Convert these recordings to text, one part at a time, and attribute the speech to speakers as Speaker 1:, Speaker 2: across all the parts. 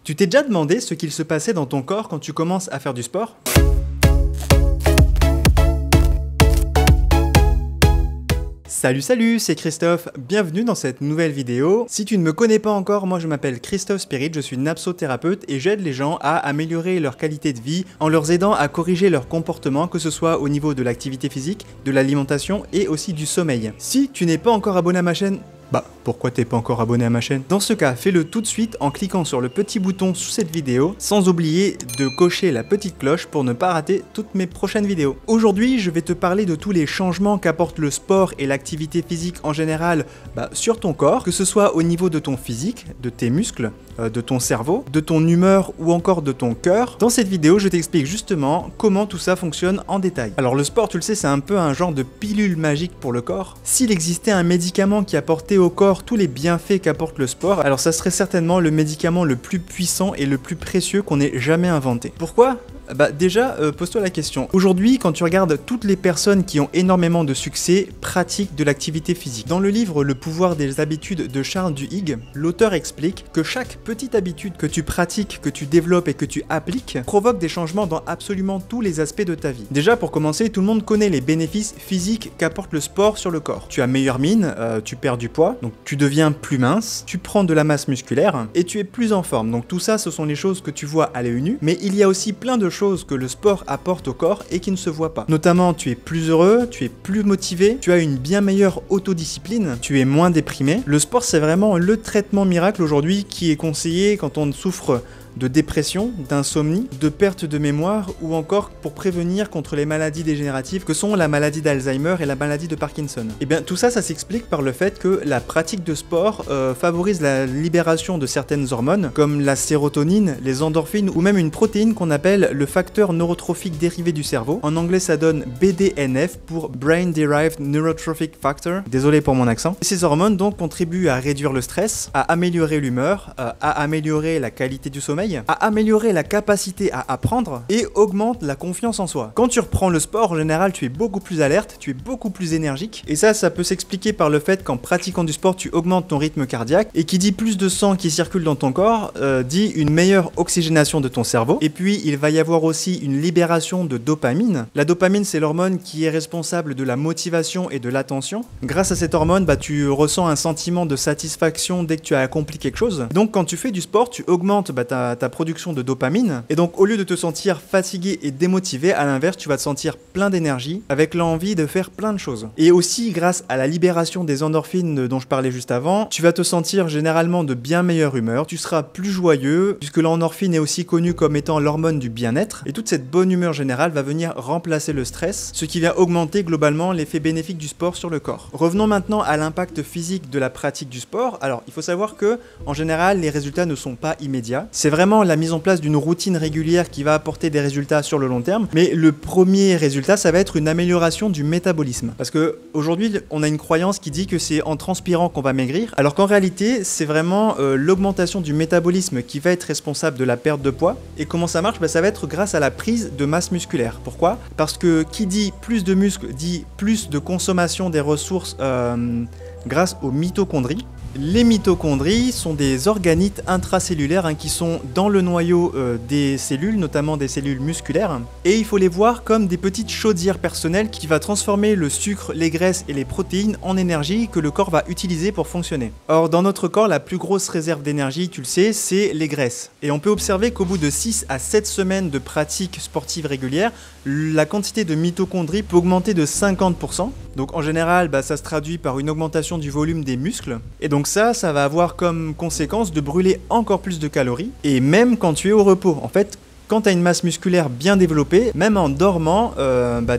Speaker 1: Tu t'es déjà demandé ce qu'il se passait dans ton corps quand tu commences à faire du sport? Salut, c'est Christophe, bienvenue dans cette nouvelle vidéo. Si tu ne me connais pas encore, moi je m'appelle Christophe Spirit, je suis napsothérapeute et j'aide les gens à améliorer leur qualité de vie en leur aidant à corriger leur comportement, que ce soit au niveau de l'activité physique, de l'alimentation et aussi du sommeil. Si tu n'es pas encore abonné à ma chaîne, pourquoi t'es pas encore abonné à ma chaîne? Dans ce cas, fais-le tout de suite en cliquant sur le petit bouton sous cette vidéo, sans oublier de cocher la petite cloche pour ne pas rater toutes mes prochaines vidéos. Aujourd'hui, je vais te parler de tous les changements qu'apporte le sport et l'activité physique en général sur ton corps, que ce soit au niveau de ton physique, de tes muscles, de ton cerveau, de ton humeur ou encore de ton cœur. Dans cette vidéo, je t'explique justement comment tout ça fonctionne en détail. Alors le sport, tu le sais, c'est un peu un genre de pilule magique pour le corps. S'il existait un médicament qui apportait au corps tous les bienfaits qu'apporte le sport, alors ça serait certainement le médicament le plus puissant et le plus précieux qu'on ait jamais inventé. Pourquoi ? Déjà, pose-toi la question. Aujourd'hui, quand tu regardes toutes les personnes qui ont énormément de succès, pratiquent de l'activité physique. Dans le livre Le pouvoir des habitudes de Charles Duhigg, l'auteur explique que chaque petite habitude que tu pratiques, que tu développes et que tu appliques provoque des changements dans absolument tous les aspects de ta vie. Déjà, pour commencer, tout le monde connaît les bénéfices physiques qu'apporte le sport sur le corps. Tu as meilleure mine, tu perds du poids, donc tu deviens plus mince, tu prends de la masse musculaire et tu es plus en forme. Donc tout ça, ce sont les choses que tu vois à l'œil nu, mais il y a aussi plein de choses que le sport apporte au corps et qui ne se voient pas. Notamment, tu es plus heureux, tu es plus motivé, tu as une bien meilleure autodiscipline, tu es moins déprimé. Le sport, c'est vraiment le traitement miracle aujourd'hui qui est conseillé quand on souffre de dépression, d'insomnie, de perte de mémoire ou encore pour prévenir contre les maladies dégénératives que sont la maladie d'Alzheimer et la maladie de Parkinson. Et bien tout ça, ça s'explique par le fait que la pratique de sport favorise la libération de certaines hormones comme la sérotonine, les endorphines ou même une protéine qu'on appelle le facteur neurotrophique dérivé du cerveau. En anglais, ça donne BDNF pour Brain Derived Neurotrophic Factor. Désolé pour mon accent. Ces hormones donc contribuent à réduire le stress, à améliorer l'humeur, à améliorer la qualité du sommeil, à améliorer la capacité à apprendre et augmente la confiance en soi. Quand tu reprends le sport, en général, tu es beaucoup plus alerte, tu es beaucoup plus énergique et ça peut s'expliquer par le fait qu'en pratiquant du sport, tu augmentes ton rythme cardiaque et qui dit plus de sang qui circule dans ton corps, dit une meilleure oxygénation de ton cerveau et puis il va y avoir aussi une libération de dopamine. La dopamine, c'est l'hormone qui est responsable de la motivation et de l'attention. Grâce à cette hormone, tu ressens un sentiment de satisfaction dès que tu as accompli quelque chose. Donc quand tu fais du sport, tu augmentes ta production de dopamine et donc au lieu de te sentir fatigué et démotivé, à l'inverse tu vas te sentir plein d'énergie avec l'envie de faire plein de choses. Et aussi grâce à la libération des endorphines dont je parlais juste avant, tu vas te sentir généralement de bien meilleure humeur, tu seras plus joyeux puisque l'endorphine est aussi connue comme étant l'hormone du bien-être et toute cette bonne humeur générale va venir remplacer le stress, ce qui vient augmenter globalement l'effet bénéfique du sport sur le corps. Revenons maintenant à l'impact physique de la pratique du sport. Alors il faut savoir que en général les résultats ne sont pas immédiats, c'est vraiment la mise en place d'une routine régulière qui va apporter des résultats sur le long terme, mais le premier résultat, ça va être une amélioration du métabolisme. Parce que aujourd'hui, on a une croyance qui dit que c'est en transpirant qu'on va maigrir, alors qu'en réalité, c'est vraiment l'augmentation du métabolisme qui va être responsable de la perte de poids. Et comment ça marche? Ça va être grâce à la prise de masse musculaire. Pourquoi? Parce que qui dit plus de muscles dit plus de consommation des ressources grâce aux mitochondries. Les mitochondries sont des organites intracellulaires qui sont dans le noyau des cellules, notamment des cellules musculaires. Et il faut les voir comme des petites chaudières personnelles qui va transformer le sucre, les graisses et les protéines en énergie que le corps va utiliser pour fonctionner. Or, dans notre corps, la plus grosse réserve d'énergie, tu le sais, c'est les graisses. Et on peut observer qu'au bout de 6 à 7 semaines de pratique sportive régulière, la quantité de mitochondries peut augmenter de 50%. Donc en général, ça se traduit par une augmentation du volume des muscles. Et donc ça va avoir comme conséquence de brûler encore plus de calories. Et même quand tu es au repos, en fait, quand tu as une masse musculaire bien développée, même en dormant,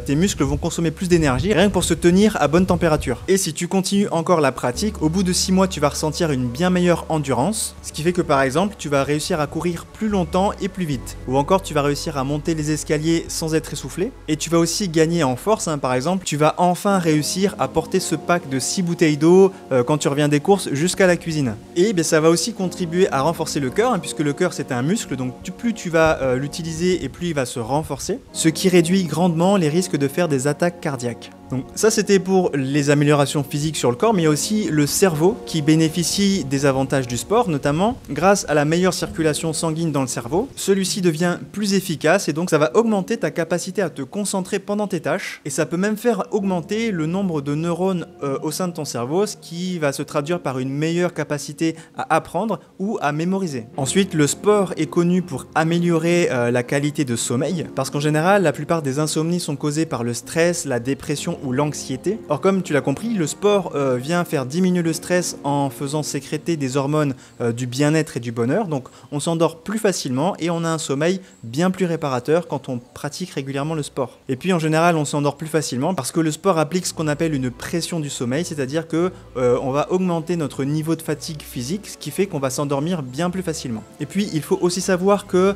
Speaker 1: tes muscles vont consommer plus d'énergie rien que pour se tenir à bonne température. Et si tu continues encore la pratique, au bout de 6 mois, tu vas ressentir une bien meilleure endurance, ce qui fait que par exemple, tu vas réussir à courir plus longtemps et plus vite. Ou encore, tu vas réussir à monter les escaliers sans être essoufflé. Et tu vas aussi gagner en force, par exemple, tu vas enfin réussir à porter ce pack de 6 bouteilles d'eau quand tu reviens des courses jusqu'à la cuisine. Et ça va aussi contribuer à renforcer le cœur, puisque le cœur c'est un muscle, donc plus tu vas l'utiliser et plus il va se renforcer, ce qui réduit grandement les risques de faire des attaques cardiaques. Donc ça c'était pour les améliorations physiques sur le corps, mais il y a aussi le cerveau qui bénéficie des avantages du sport, notamment grâce à la meilleure circulation sanguine dans le cerveau. Celui-ci devient plus efficace et donc ça va augmenter ta capacité à te concentrer pendant tes tâches, et ça peut même faire augmenter le nombre de neurones au sein de ton cerveau, ce qui va se traduire par une meilleure capacité à apprendre ou à mémoriser. Ensuite, le sport est connu pour améliorer la qualité de sommeil, parce qu'en général, la plupart des insomnies sont causées par le stress, la dépression ou l'anxiété. Or, comme tu l'as compris, le sport vient faire diminuer le stress en faisant sécréter des hormones du bien-être et du bonheur, donc on s'endort plus facilement et on a un sommeil bien plus réparateur quand on pratique régulièrement le sport. Et puis en général, on s'endort plus facilement parce que le sport applique ce qu'on appelle une pression du sommeil, c'est-à-dire que on va augmenter notre niveau de fatigue physique, ce qui fait qu'on va s'endormir bien plus facilement. Et puis il faut aussi savoir que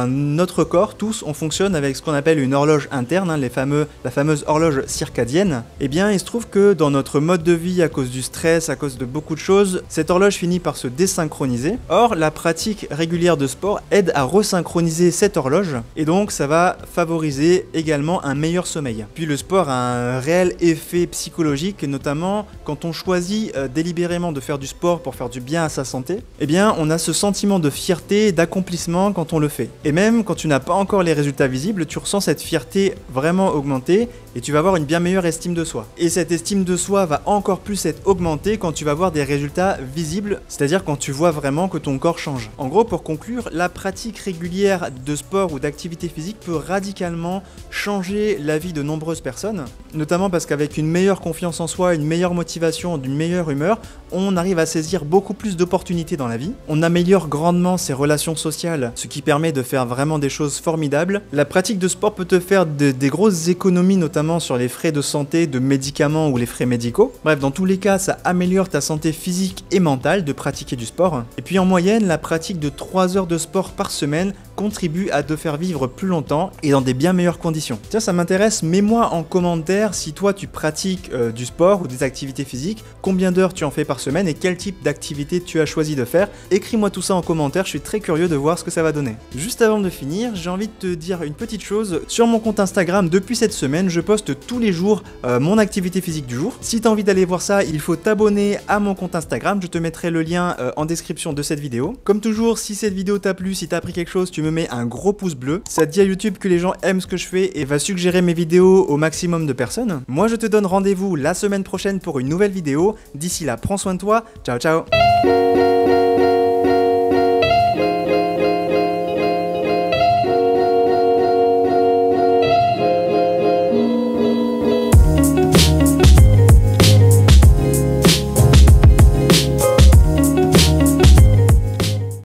Speaker 1: notre corps, tous, on fonctionne avec ce qu'on appelle une horloge interne, hein, la fameuse horloge circadienne. Et bien il se trouve que dans notre mode de vie, à cause du stress, à cause de beaucoup de choses, cette horloge finit par se désynchroniser. Or, la pratique régulière de sport aide à resynchroniser cette horloge, et donc ça va favoriser également un meilleur sommeil. Puis le sport a un réel effet psychologique, notamment quand on choisit délibérément de faire du sport pour faire du bien à sa santé, eh bien on a ce sentiment de fierté, d'accomplissement quand on le fait. Et même quand tu n'as pas encore les résultats visibles, tu ressens cette fierté vraiment augmenter, et tu vas avoir une bien meilleure estime de soi. Et cette estime de soi va encore plus être augmentée quand tu vas voir des résultats visibles, c'est-à-dire quand tu vois vraiment que ton corps change. En gros, pour conclure, la pratique régulière de sport ou d'activité physique peut radicalement changer la vie de nombreuses personnes, notamment parce qu'avec une meilleure confiance en soi, une meilleure motivation, une meilleure humeur, on arrive à saisir beaucoup plus d'opportunités dans la vie. On améliore grandement ses relations sociales, ce qui permet de faire vraiment des choses formidables. La pratique de sport peut te faire des grosses économies, notamment sur les frais de santé, de médicaments ou les frais médicaux. Bref, dans tous les cas, ça améliore ta santé physique et mentale de pratiquer du sport. Et puis en moyenne, la pratique de 3 heures de sport par semaine contribue à te faire vivre plus longtemps et dans des bien meilleures conditions. Tiens, ça m'intéresse, mets-moi en commentaire si toi tu pratiques du sport ou des activités physiques, combien d'heures tu en fais par semaine et quel type d'activité tu as choisi de faire. Écris-moi tout ça en commentaire, je suis très curieux de voir ce que ça va donner. Juste avant de finir, j'ai envie de te dire une petite chose. Sur mon compte Instagram, depuis cette semaine, je poste tous les jours mon activité physique du jour. Si tu as envie d'aller voir ça, il faut t'abonner à mon compte Instagram, je te mettrai le lien en description de cette vidéo. Comme toujours, si cette vidéo t'a plu, si t'as appris quelque chose, tu me mets un gros pouce bleu. Ça dit à YouTube que les gens aiment ce que je fais et va suggérer mes vidéos au maximum de personnes. Moi, je te donne rendez-vous la semaine prochaine pour une nouvelle vidéo. D'ici là, prends soin de toi. Ciao, ciao.